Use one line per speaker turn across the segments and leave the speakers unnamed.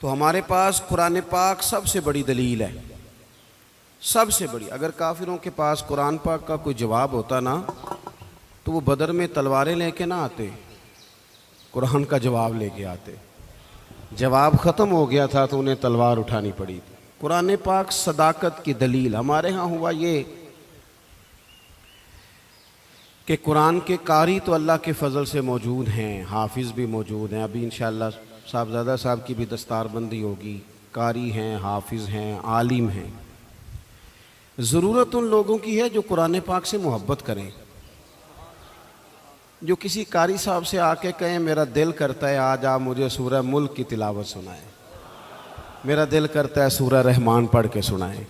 तो हमारे पास कुरान पाक सबसे बड़ी दलील है, सबसे बड़ी। अगर काफिरों के पास कुरान पाक का कोई जवाब होता ना तो वो बदर में तलवारें लेके ना आते, कुरान का जवाब लेके आते। जवाब ख़त्म हो गया था तो उन्हें तलवार उठानी पड़ी थी। कुरान पाक सदाकत की दलील। हमारे यहाँ हुआ ये कि कुरान के कारी तो अल्लाह के फ़ज़ल से मौजूद हैं, हाफिज़ भी मौजूद हैं। अभी इंशाअल्लाह साहबज़ादा साहब की भी दस्तारबंदी होगी। कारी हैं, हाफिज़ हैं, आलिम हैं। ज़रूरत उन लोगों की है जो कुरान पाक से मोहब्बत करें, जो किसी कारी साहब से आके कहें मेरा दिल करता है आज आप मुझे सूरह मुल्क की तिलावत सुनाएं, मेरा दिल करता है सूरह रहमान पढ़ के सुनाएं।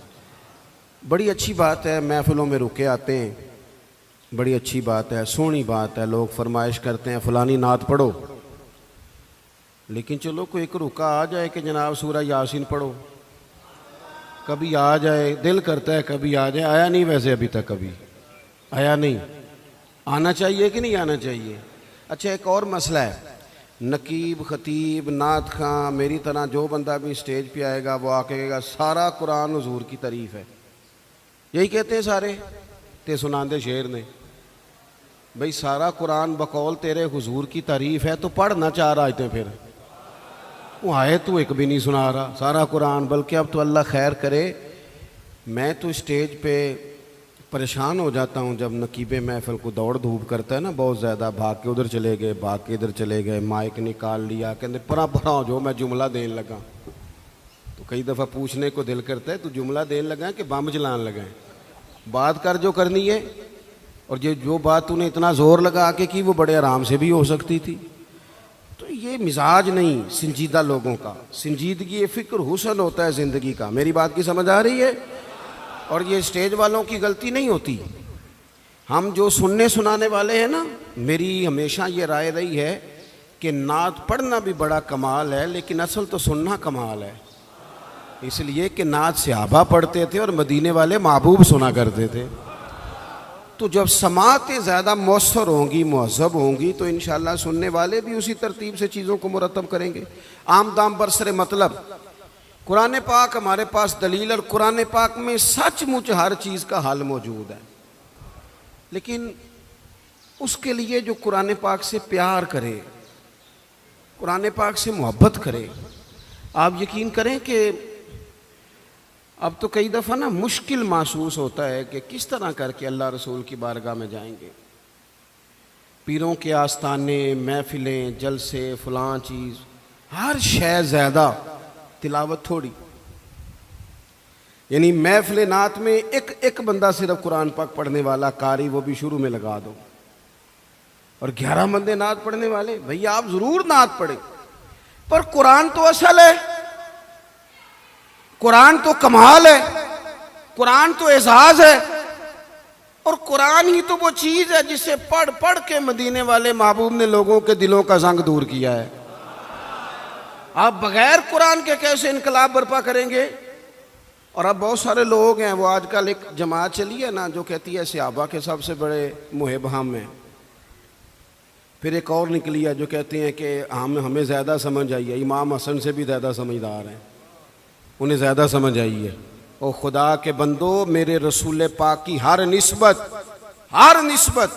बड़ी अच्छी बात है, महफिलों में रुके आते हैं, बड़ी अच्छी बात है, सोहनी बात है। लोग फरमाइश करते हैं फ़लानी नात पढ़ो, लेकिन चलो कोई एक रुका आ जाए कि जनाब सूरह यासीन पढ़ो, कभी आ जाए, दिल करता है कभी आ जाए। आया नहीं वैसे अभी तक, कभी आया नहीं। आना चाहिए कि नहीं आना चाहिए? अच्छा, एक और मसला है, नकीब, ख़तीब, नात खां, मेरी तरह जो बंदा भी स्टेज पे आएगा वो आके कहेगा सारा कुरान हुजूर की तारीफ़ है। यही कहते हैं सारे ते सुनांदे शेर ने, भाई सारा कुरान बकौल तेरे हुजूर की तारीफ़ है तो पढ़ ना चाह रहा है फिर वो आए तो एक भी नहीं सुना रहा सारा कुरान। बल्कि अब तो अल्लाह खैर करे, मैं तो स्टेज पे परेशान हो जाता हूँ जब नकीबे महफिल को दौड़ धूप करता है ना बहुत ज़्यादा, भाग के उधर चले गए, भाग के इधर चले गए, माइक निकाल लिया, कहते परा परा हो जो मैं जुमला देने लगा। तो कई दफ़ा पूछने को दिल करता है तू जुमला देने लगा कि बम जलाने लगा है? बात कर जो करनी है, और जो बात तूने इतना ज़ोर लगा के की वो बड़े आराम से भी हो सकती थी। तो ये मिजाज नहीं संजीदा लोगों का, संजीदगी फ़िक्र हुस्न होता है ज़िंदगी का। मेरी बात की समझ आ रही है? और ये स्टेज वालों की गलती नहीं होती। हम जो सुनने सुनाने वाले हैं ना, मेरी हमेशा ये राय रही है कि नात पढ़ना भी बड़ा कमाल है, लेकिन असल तो सुनना कमाल है। इसलिए कि नात सहाबा पढ़ते थे और मदीने वाले महबूब सुना करते थे। तो जब समातें ज़्यादा मौसर होंगी, मुहज़्ज़ब होंगी, तो इंशाअल्लाह सुनने वाले भी उसी तरतीब से चीज़ों को मुरतब करेंगे। आम दाम बरसरे मतलब कुरान पाक हमारे पास दलील, और कुरान पाक में सचमुच हर चीज़ का हल मौजूद है। लेकिन उसके लिए जो कुरान पाक से प्यार करे, कुरान पाक से मोहब्बत करे, आप यकीन करें कि अब तो कई दफ़ा ना मुश्किल महसूस होता है कि किस तरह करके अल्लाह रसूल की बारगाह में जाएंगे। पीरों के आस्थाने, महफिलें, जलसे, फ़लाँ चीज़, हर शय ज़्यादा, तिलावत थोड़ी। यानी महफिल नात में एक बंदा सिर्फ कुरान पाक पढ़ने वाला कारी, वो भी शुरू में लगा दो, और 11 बंदे नात पढ़ने वाले। भैया आप ज़रूर नात पढ़े, पर कुरान तो असल है, कुरान तो कमाल है, कुरान तो एजाज है, और कुरान ही तो वो चीज़ है जिसे पढ़ पढ़ के मदीने वाले महबूब ने लोगों के दिलों का जंग दूर किया है। आप बगैर कुरान के कैसे इनकलाब बर्पा करेंगे? और अब बहुत सारे लोग हैं, वो आजकल एक जमात चली है ना जो कहती है सहाबा के सबसे बड़े मुहिब हम हैं। फिर एक और निकली है जो कहते हैं कि हमें ज़्यादा समझ आई है, इमाम हसन से भी ज़्यादा समझदार हैं, उन्हें ज़्यादा समझ आई है। ओ खुदा के बंदो, मेरे रसूल पाक की हर निस्बत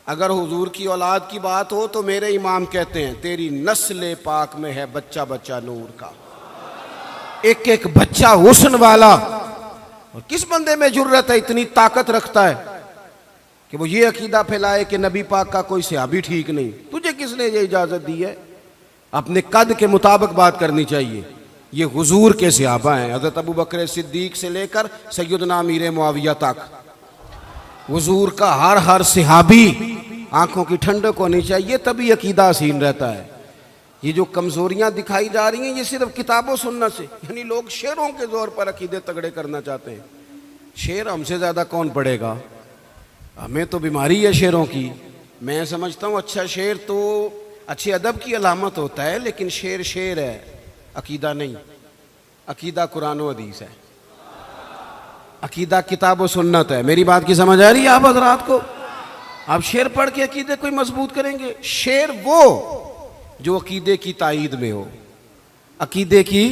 अगर हुजूर की औलाद की बात हो तो मेरे इमाम कहते हैं तेरी नस्ल पाक में है बच्चा बच्चा नूर का, एक एक बच्चा हुस्न वाला। और किस बंदे में जुर्रत है, इतनी ताकत रखता है कि वो ये अकीदा फैलाए कि नबी पाक का कोई सहाबी ठीक नहीं? तुझे किसने ये इजाज़त दी है? अपने कद के मुताबिक बात करनी चाहिए। ये हुजूर के सहाबा हैं, हज़रत अबू बकर सिद्दीक से लेकर सैयदना अमीर मुआविया तक। हुजूर का हर सहाबी आंखों की ठंडक होनी चाहिए, तभी अकीदा हसीन रहता है। ये जो कमज़ोरियाँ दिखाई जा रही हैं ये सिर्फ किताबों सुनने से, यानी लोग शेरों के ज़ोर पर अकीदे तगड़े करना चाहते हैं। शेर हमसे ज़्यादा कौन पढ़ेगा? हमें तो बीमारी है शेरों की। मैं समझता हूँ अच्छा शेर तो अच्छे अदब की अलामत होता है, लेकिन शेर शेर है, अकीदा नहीं। अकीदा कुरान व हदीस है, अकीदा किताब व सुन्नत है। मेरी बात की समझ आ रही है आप हज़रात को? आप शेर पढ़ के अकीदे कोई मजबूत करेंगे? शेर वो जो अकीदे की तायीद में हो, अकीदे की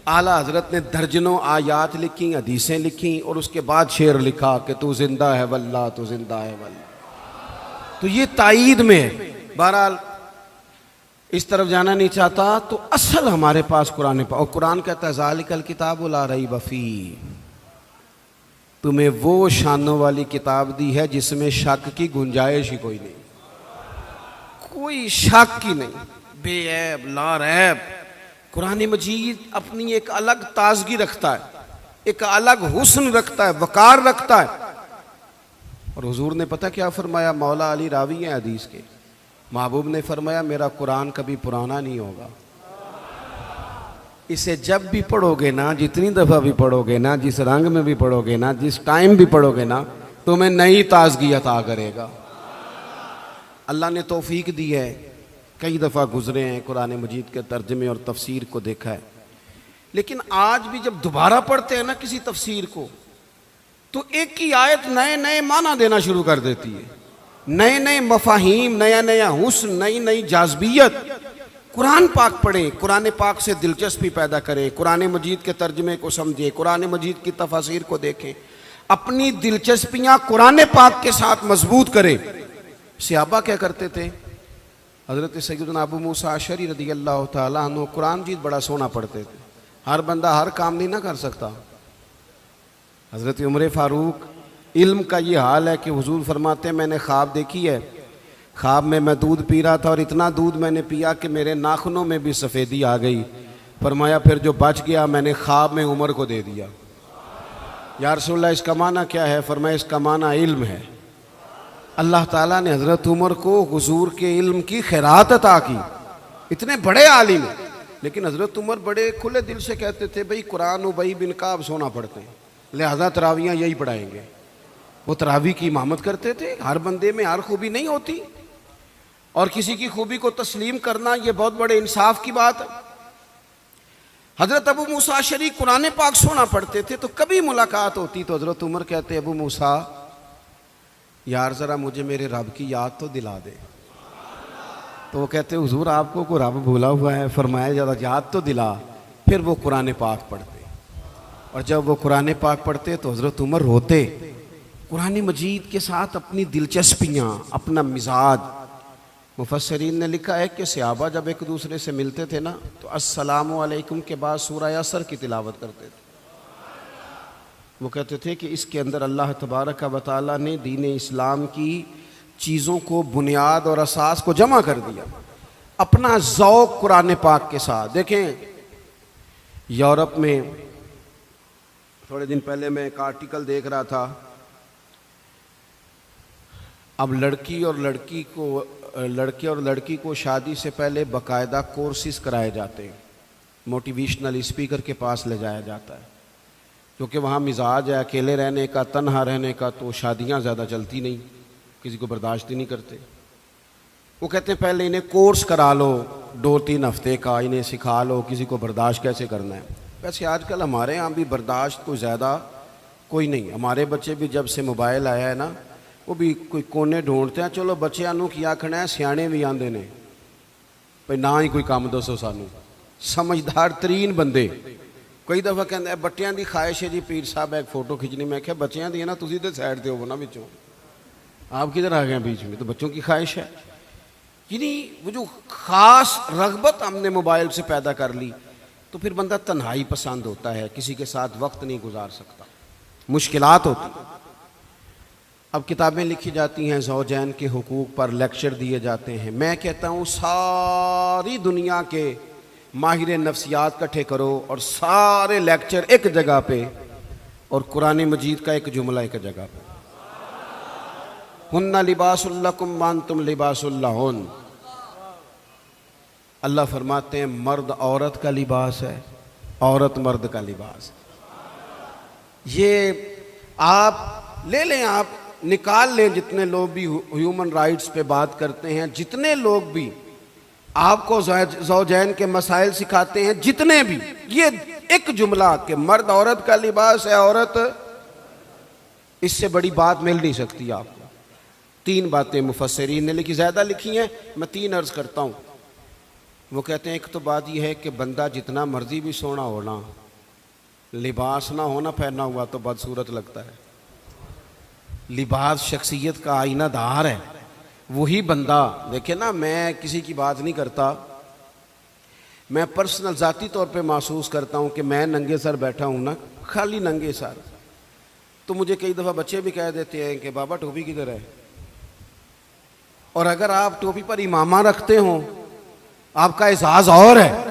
आला हजरत ने दर्जनों आयात लिखी, हदीसें लिखी और उसके बाद शेर लिखा कि तू जिंदा है वल्लाह, तू जिंदा है वल्लाह। तो ये ताईद में है। बहरहाल इस तरफ जाना नहीं चाहता तो असल हमारे पास कुरान और कुरान कहता है ज़ालिकल किताबु ला रैब फीह, तुम्हें वो शानों वाली किताब दी है जिसमें शक की गुंजाइश ही कोई नहीं, कोई शक ही नहीं, बेऐब लारैब। कुरान मजीद अपनी एक अलग ताजगी रखता है, एक अलग हुस्न रखता है, वकार रखता है। और हुजूर ने पता क्या फरमाया, मौला अली रावी हैं हदीस के, महबूब ने फरमाया मेरा कुरान कभी पुराना नहीं होगा, इसे जब भी पढ़ोगे ना, जितनी दफ़ा भी पढ़ोगे ना, जिस रंग में भी पढ़ोगे ना, जिस टाइम भी पढ़ोगे ना, तुम्हें नई ताजगी अता करेगा। अल्लाह ने तौफीक दी है, कई दफ़ा गुजरे हैं कुरान मजीद के तर्जमे और तफसीर को देखा है, लेकिन आज भी जब दोबारा पढ़ते हैं ना किसी तफसीर को, तो एक ही आयत नए नए माना देना शुरू कर देती है, नए नए मफाहीम, नया नया हुस्न, नई नई जाज़बियत। कुरान पाक पढ़ें, कुरान पाक से दिलचस्पी पैदा करें, कुरान मजीद के तर्जमे को समझें, कुरान मजीद की तफसीर को देखें, अपनी दिलचस्पियाँ कुरान पाक के साथ मजबूत करें। सहाबा क्या करते थे, हज़रत सैयदना अबू मूसा अशअरी रज़ियल्लाहु ताला अन्हु कुरान मजीद बड़ा सोना पढ़ते थे। हर बंदा हर काम नहीं ना कर सकता। हज़रत उमर फ़ारूक, इल्म का ये हाल है कि हुजूर फरमाते हैं मैंने ख्वाब देखी है, ख्वाब में मैं दूध पी रहा था और इतना दूध मैंने पिया कि मेरे नाखूनों में भी सफ़ेदी आ गई। फरमाया फिर जो बच गया मैंने ख्वाब में उमर को दे दिया। या रसूलल्लाह इसका माना क्या है? फरमाया इसका माना इल्म है। अल्लाह ताला ने हज़रत उमर को हुजूर के इल्म की खैरात अता की, इतने बड़े आलिम, लेकिन हज़रत उमर बड़े खुले दिल से कहते थे भाई कुरान उबई बिन काब सोना पढ़ते हैं, लिहाजा तरावियाँ यही पढ़ाएंगे। वो तरावी की इमामत करते थे। हर बंदे में हर खूबी नहीं होती और किसी की खूबी को तस्लीम करना ये बहुत बड़े इंसाफ की बात है। हज़रत अबू मूसा अशअरी कुरान पाक सोना पढ़ते थे, तो कभी मुलाकात होती तो हज़रत उमर कहते अबू मूसा यार ज़रा मुझे मेरे रब की याद तो दिला दे। तो वो कहते हुजूर आपको कोई रब भूला हुआ है? फरमाया ज़रा याद तो दिला। फिर वो कुरान पाक पढ़ते और जब वो कुरान पाक पढ़ते तो हज़रत उमर रोते। कुरान मजीद के साथ अपनी दिलचस्पियाँ, अपना मिजाज। मुफस्सरीन ने लिखा है कि सहाबा जब एक दूसरे से मिलते थे ना तो अस्सलामु अलैकुम के बाद सूरह असर की तिलावत करते थे। वो कहते थे कि इसके अंदर अल्लाह तबारक व तआला ने दीन इस्लाम की चीज़ों को, बुनियाद और असास को जमा कर दिया। अपना ज़ौक़ कुरान पाक के साथ। देखें यूरोप में थोड़े दिन पहले मैं एक आर्टिकल देख रहा था, अब लड़के और लड़की को शादी से पहले बाकायदा कोर्सेज कराए जाते हैं, मोटिवेशनल स्पीकर के पास ले जाया जाता है, क्योंकि वहाँ मिजाज है अकेले रहने का, तन्हा रहने का, तो शादियाँ ज़्यादा चलती नहीं, किसी को बर्दाश्त ही नहीं करते। वो कहते हैं पहले इन्हें कोर्स करा लो 2-3 हफ्ते का, इन्हें सिखा लो किसी को बर्दाश्त कैसे करना है। वैसे आजकल हमारे यहाँ भी बर्दाश्त को ज़्यादा कोई नहीं। हमारे बच्चे भी जब से मोबाइल आया है ना, वो भी कोई कोने ढूंढते हैं। चलो बच्चों नूं की आखना है, सियाने भी आंदे ने भाई ना ही कोई काम दसो सानू। समझदार तरीन बंदे कई दफ़ा कहते बच्चों की ख्वाहिश है जी पीर साहब एक फ़ोटो खिंचनी। मैं क्या बच्चों की है ना, तुम तो साइड से हो ना, बिचों आप किधर आ गए बीच में? तो बच्चों की ख्वाहिश है। यानी वो जो ख़ास रगबत हमने मोबाइल से पैदा कर ली, तो फिर बंदा तन्हाई पसंद होता है, किसी के साथ वक्त नहीं गुजार सकता, मुश्किलात होती। अब किताबें लिखी जाती हैं, ज़ौजैन के हुकूक पर लेक्चर दिए जाते हैं। मैं कहता हूँ सारी दुनिया के माहिर नफ्सियात इकट्ठे करो और सारे लेक्चर एक जगह पे, और कुरान मजीद का एक जुमला एक जगह पे, हुन्ना लिबासुल लकुम व अंतुम लिबासुल लहुन। अल्लाह फरमाते हैं मर्द औरत का लिबास है, औरत मर्द का लिबास है। ये आप ले लें, आप निकाल लें, जितने लोग भी ह्यूमन राइट्स पे बात करते हैं, जितने लोग भी आपको ज़ौजैन के मसाइल सिखाते हैं, जितने भी, ये एक जुमला कि मर्द औरत का लिबास है, औरत, इससे बड़ी बात मिल नहीं सकती आपको। 3 बातें मुफस्सिरीन ने लिखी, ज़्यादा लिखी हैं, मैं 3 अर्ज़ करता हूँ। वो कहते हैं एक तो बात यह है कि बंदा जितना मर्जी भी सोना हो ना, लिबास ना होना पहना हुआ तो बदसूरत लगता है। लिबास शख्सियत का आईनादार है। वही बंदा देखे ना, मैं किसी की बात नहीं करता, मैं पर्सनल ज़ाती तौर पे महसूस करता हूँ कि मैं नंगे सर बैठा हूँ ना, खाली नंगे सर, तो मुझे कई दफ़ा बच्चे भी कह देते हैं कि बाबा टोपी किधर है। और अगर आप टोपी पर इमामा रखते हो, आपका एजाज और है।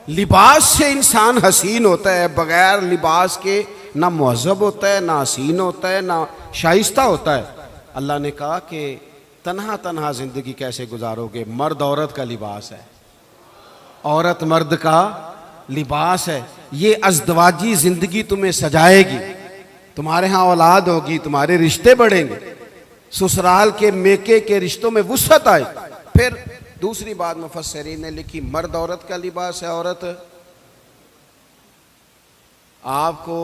लिबास से इंसान हसीन होता है, बगैर लिबास के ना मुहज़्ज़ब होता है, ना हसीन होता है, ना शाइस्ता होता है। अल्लाह ने कहा कि तन्हा तन्हा ज़िंदगी कैसे गुजारोगे, मर्द औरत का लिबास है, औरत मर्द का लिबास है। ये अज़दवाजी ज़िंदगी तुम्हें सजाएगी, तुम्हारे यहाँ औलाद होगी, तुम्हारे रिश्ते बढ़ेंगे, ससुराल के मेके के रिश्तों में वुसअत आए। फिर दूसरी बात मुफस्सिरीन ने लिखी, मर्द औरत का लिबास है। औरत आपको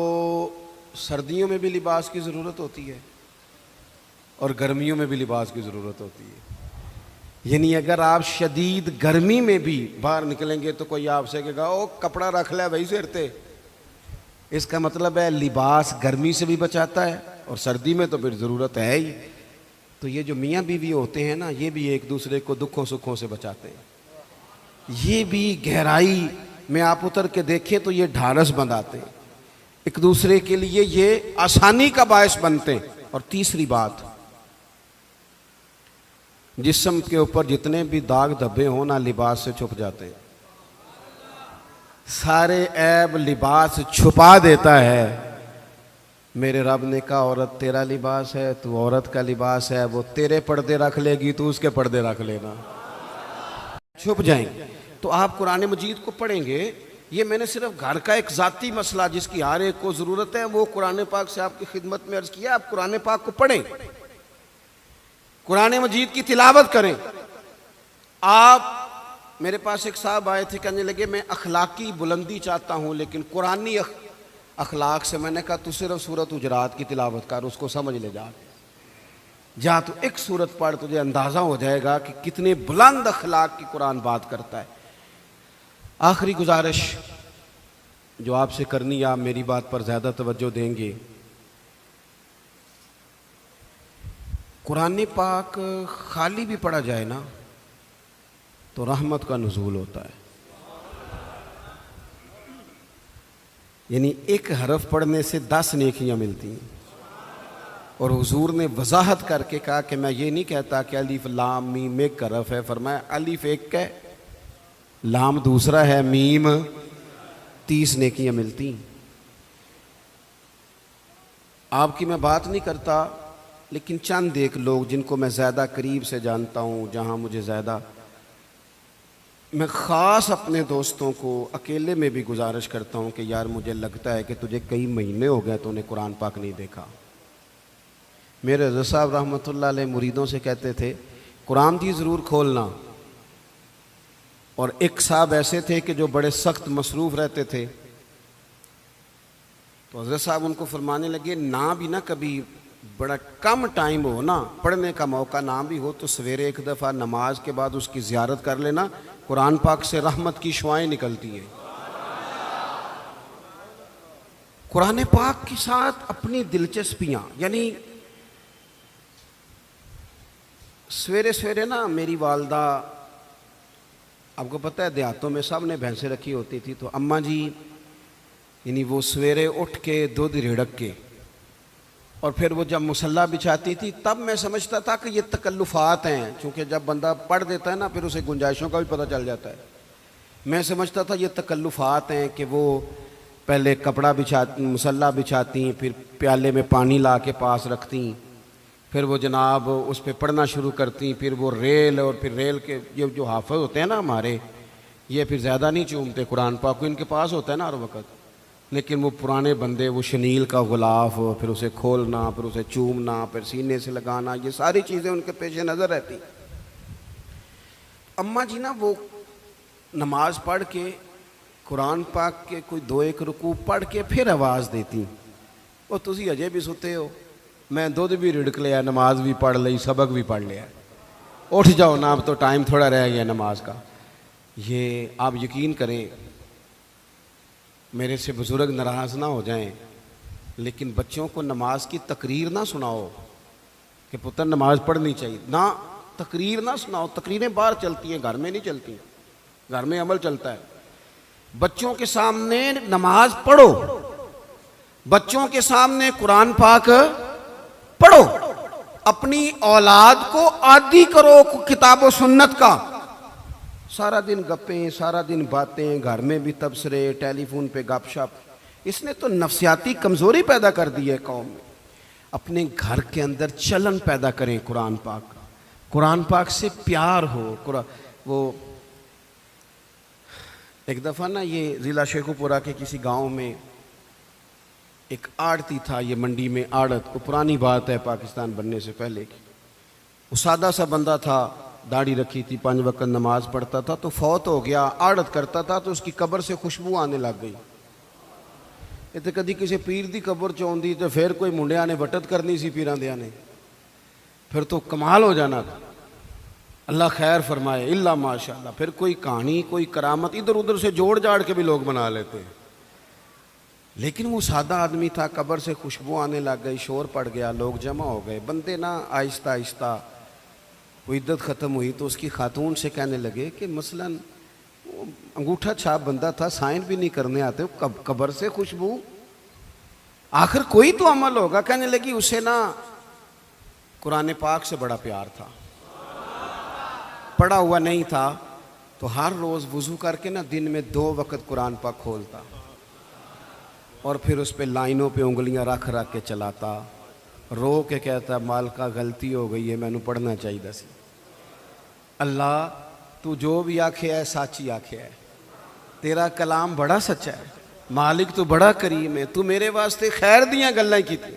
सर्दियों में भी लिबास की ज़रूरत होती है और गर्मियों में भी लिबास की ज़रूरत होती है। यानी अगर आप शदीद गर्मी में भी बाहर निकलेंगे तो कोई आपसे कहेगा ओ कपड़ा रख ले वही सिरते। इसका मतलब है लिबास गर्मी से भी बचाता है और सर्दी में तो फिर ज़रूरत है ही। तो ये जो मियाँ बीवी होते हैं ना, ये भी एक दूसरे को दुखों सुखों से बचाते हैं। ये भी गहराई में आप उतर के देखें तो ये ढारस बंधाते हैं, एक दूसरे के लिए ये आसानी का बायस बनते हैं। और तीसरी बात, जिस्म के ऊपर जितने भी दाग धब्बे हो ना, लिबास से छुप जाते हैं। सारे ऐब लिबास छुपा देता है। मेरे रब ने कहा औरत तेरा लिबास है, तू औरत का लिबास है, वो तेरे पर्दे रख लेगी, तू उसके पर्दे रख लेना, छुप जाएंगे। तो आप कुरान मजीद को पढ़ेंगे, ये मैंने सिर्फ घर का एक ज़ाती मसला जिसकी हर एक को ज़रूरत है वो कुरान पाक से आपकी खिदमत में अर्ज़ किया। आप कुरान पाक को पढ़ें, कुरान मजीद की तिलावत करें। आप मेरे पास एक साहब आए थे, कहने लगे मैं अखलाकी बुलंदी चाहता हूँ लेकिन कुरानी अखलाक से। मैंने कहा तू सिर्फ सूरत हुजरात की तिलावत कर, उसको समझ ले जा तो एक सूरत पढ़, तुझे अंदाज़ा हो जाएगा कि कितने बुलंद अखलाक की कुरान बात करता है। आखिरी गुजारिश जो आपसे करनी, आप मेरी बात पर ज़्यादा तवज्जो देंगे। कुरान पाक खाली भी पढ़ा जाए ना तो रहमत का नुज़ूल होता है। यानी एक हरफ पढ़ने से 10 नेकियां मिलती हैं। और हुजूर ने वजाहत करके कहा कि मैं ये नहीं कहता कि अलिफ लाम मीम एक हरफ है, फरमाया अलिफ एक है, लाम दूसरा है, मीम 30 नेकियां मिलती। आपकी मैं बात नहीं करता, लेकिन चंद एक लोग जिनको मैं ज़्यादा करीब से जानता हूँ, जहाँ मुझे ज़्यादा, मैं ख़ास अपने दोस्तों को अकेले में भी गुजारिश करता हूँ कि यार मुझे लगता है कि तुझे कई महीने हो गए तूने कुरान पाक नहीं देखा। मेरे रज़ा साहब रहमतुल्लाह अलैह मुरीदों से कहते थे कुरान दी ज़रूर खोलना। और एक साहब ऐसे थे कि जो बड़े सख्त मसरूफ़ रहते थे, तो हज़रत साहब उनको फरमाने लगे ना भी ना कभी बड़ा कम टाइम हो ना, पढ़ने का मौका ना भी हो, तो सवेरे एक दफ़ा नमाज के बाद उसकी ज़ियारत कर लेना। कुरान पाक से रहमत की शुआएं निकलती हैं। कुरान पाक के साथ अपनी दिलचस्पियाँ, यानी सवेरे सवेरे ना मेरी वालदा, आपको पता है देहातों में सब ने भैंसें रखी होती थी, तो अम्मा जी यानी वो सवेरे उठ के दूध रिड़क के और फिर वो जब मुसल्ला बिछाती थी, तब मैं समझता था कि ये तकल्लुफ़ात हैं, क्योंकि जब बंदा पढ़ देता है ना फिर उसे गुंजाइशों का भी पता चल जाता है। मैं समझता था ये तकल्लुफ़ात हैं कि वो पहले कपड़ा मुसल्ला बिछाती, फिर प्याले में पानी ला के पास रखती, फिर वो जनाब उस पर पढ़ना शुरू करती, फिर वो रेल, और फिर रेल के ये जो हाफ़िज़ होते हैं ना हमारे, ये फिर ज़्यादा नहीं चूमते कुरान पाक को, इनके पास होता है ना हर वक्त, लेकिन वो पुराने बंदे वो शनील का गुलाफ, फिर उसे खोलना, फिर उसे चूमना, फिर सीने से लगाना, ये सारी चीज़ें उनके पेश नज़र रहती। अम्मा जी ना वो नमाज पढ़ के कुरान पाक के कोई 2-1 रुकू पढ़ के फिर आवाज़ देती, वो तुसी अजे भी सुते हो, मैं दूध भी रिड़क लिया, नमाज भी पढ़ ली, सबक भी पढ़ लिया, उठ जाओ ना, अब तो टाइम थोड़ा रह गया नमाज का। ये आप यकीन करें, मेरे से बुज़ुर्ग नाराज़ ना हो जाएं, लेकिन बच्चों को नमाज की तकरीर ना सुनाओ कि पुत्र नमाज पढ़नी चाहिए ना, तकरीर ना सुनाओ। तकरीरें बाहर चलती हैं, घर में नहीं चलती। घर में अमल चलता है। बच्चों के सामने नमाज पढ़ो, बच्चों के सामने कुरान पाक पढ़ो, अपनी औलाद को आदी करो किताब और सुन्नत का। सारा दिन गप्पें, सारा दिन बातें, घर में भी तबसरे, टेलीफोन पे गपशप, इसने तो नफ्सियाती कमज़ोरी पैदा कर दी है कौम में। अपने घर के अंदर चलन पैदा करें कुरान पाक का, कुरान पाक से प्यार हो। वो एक दफ़ा ना, ये ज़िला शेखुपुरा के किसी गांव में एक आड़ती था, ये मंडी में आड़त, वो पुरानी बात है पाकिस्तान बनने से पहले की। वो सादा सा बंदा था, दाढ़ी रखी थी, 5 वक्त नमाज पढ़ता था, तो फौत हो गया। आड़त करता था तो उसकी कब्र से खुशबू आने लग गई। ये तो कभी किसी पीर की कब्र च आउंदी तो फिर कोई मुंडिया ने वटत करनी सी पीरां दियां ने, फिर तो कमाल हो जाना था। अल्लाह खैर फरमाए, इल्ला माशाअल्लाह। फिर कोई कहानी, कोई करामत इधर उधर से जोड़ जाड़ के भी लोग बना लेते हैं। लेकिन वो सादा आदमी था, कब्र से खुशबू आने लग गई, शोर पड़ गया, लोग जमा हो गए। बंदे ना आहिस्ता आहिस्ता, वो इद्दत ख़त्म हुई तो उसकी खातून से कहने लगे कि मसलन अंगूठा छाप बंदा था, साइन भी नहीं करने आते, कब्र से खुशबू, आखिर कोई तो अमल होगा। कहने लगी उसे ना कुरान पाक से बड़ा प्यार था, पढ़ा हुआ नहीं था, तो हर रोज़ वज़ू करके ना दिन में 2 वक्त कुरान पाक खोलता और फिर उस पर लाइनों पे उंगलियां रख रख के चलाता, रो के कहता मालिका गलती हो गई है, मैनू पढ़ना चाहिए सी। अल्लाह तू जो भी आखे है साची आखे है, तेरा कलाम बड़ा सच्चा है, मालिक तू बड़ा करीम है, तू मेरे वास्ते खैर दियाँ गल्लां की थी।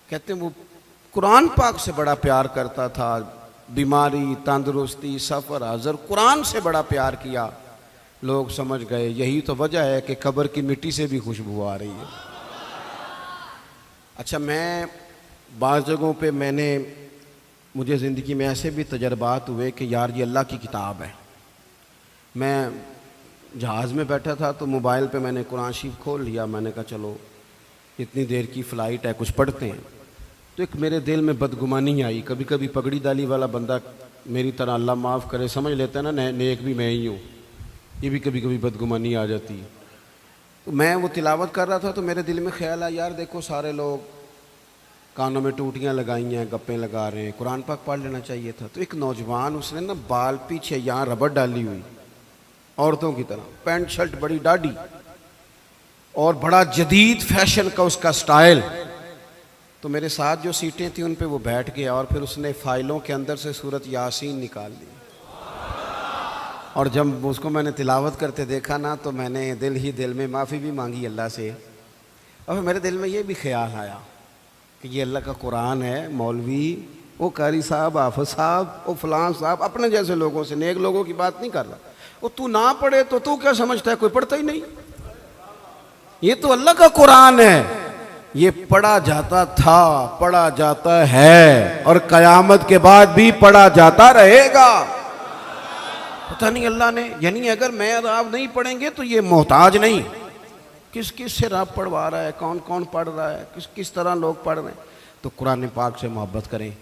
कहते वो कुरान पाक से बड़ा प्यार करता था, बीमारी, तंदुरुस्ती, सफ़र, हज़र, कुरान से बड़ा प्यार किया। लोग समझ गए यही तो वजह है कि कब्र की मिट्टी से भी खुशबू आ रही है। अच्छा, मैं बाज़ जगहों पे मुझे ज़िंदगी में ऐसे भी तजर्बात हुए कि यार ये अल्लाह की किताब है। मैं जहाज़ में बैठा था तो मोबाइल पे मैंने कुरान शरीफ खोल लिया, मैंने कहा चलो इतनी देर की फ़्लाइट है, कुछ पढ़ते हैं। तो एक मेरे दिल में बदगुमानी आई। कभी कभी पगड़ी दाली वाला बंदा मेरी तरह, अल्लाह माफ़ करे, समझ लेता है ना नेक भी मैं ही हूँ, ये भी कभी कभी बदगुमानी आ जाती है। तो मैं वो तिलावत कर रहा था तो मेरे दिल में ख्याल आया, यार देखो सारे लोग कानों में टूटियाँ लगाई हैं, गप्पें लगा रहे हैं, कुरान पाक पढ़ लेना चाहिए था। तो एक नौजवान, उसने ना बाल पीछे यहाँ रबड़ डाली हुई, औरतों की तरह, पैंट शर्ट बड़ी डाढ़ी और बड़ा जदीद फैशन का उसका स्टाइल। तो मेरे साथ जो सीटें थी उन पे वो बैठ गया और फिर उसने फाइलों के अंदर से सूरत यासीन निकाल ली। और जब उसको मैंने तिलावत करते देखा ना, तो मैंने दिल ही दिल में माफ़ी भी मांगी अल्लाह से। और फिर मेरे दिल में ये भी ख्याल आया कि ये अल्लाह का कुरान है, मौलवी, वो कारी साहब, हाफिज साहब, वो फलां साहब, अपने जैसे लोगों से, नेक लोगों की बात नहीं कर रहा। वो तू ना पढ़े तो तू क्या समझता है, कोई पढ़ता ही नहीं। ये तो अल्लाह का कुरान है, ये पढ़ा जाता था, पढ़ा जाता है और क़यामत के बाद भी पढ़ा जाता रहेगा। पता नहीं अल्लाह ने, यानी अगर मैं और आप नहीं पढ़ेंगे तो ये मोहताज नहीं, किस किस से रब पढ़वा रहा है, कौन कौन पढ़ रहा है, किस किस तरह लोग पढ़ रहे हैं। तो कुरान पाक से मोहब्बत करें।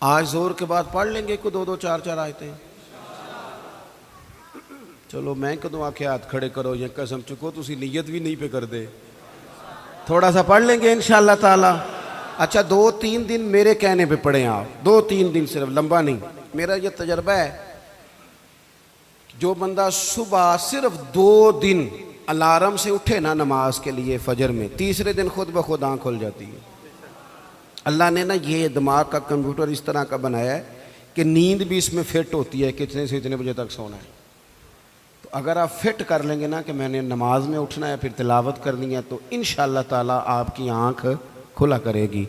आज जोर के बाद पढ़ लेंगे को 2-2 4-4 आयतें। चलो मैं कदों आके हाथ खड़े करो या कसम चुको, तुसी नीयत भी नहीं पे कर दे, थोड़ा सा पढ़ लेंगे इंशाअल्लाह ताला। अच्छा 2-3 दिन मेरे कहने पे पढ़ें आप, 2-3 दिन, सिर्फ लंबा नहीं। मेरा ये तजर्बा है, जो बंदा सुबह सिर्फ 2 दिन अलार्म से उठे ना नमाज के लिए फजर में, तीसरे दिन खुद ब खुद आँख खुल जाती है। अल्लाह ने ना ये दिमाग का कंप्यूटर इस तरह का बनाया है कि नींद भी इसमें फिट होती है, कितने से इतने बजे तक सोना है। तो अगर आप फिट कर लेंगे ना कि मैंने नमाज में उठना है, फिर तिलावत करनी है, तो इंशाअल्लाह ताला आपकी आँख खुला करेगी।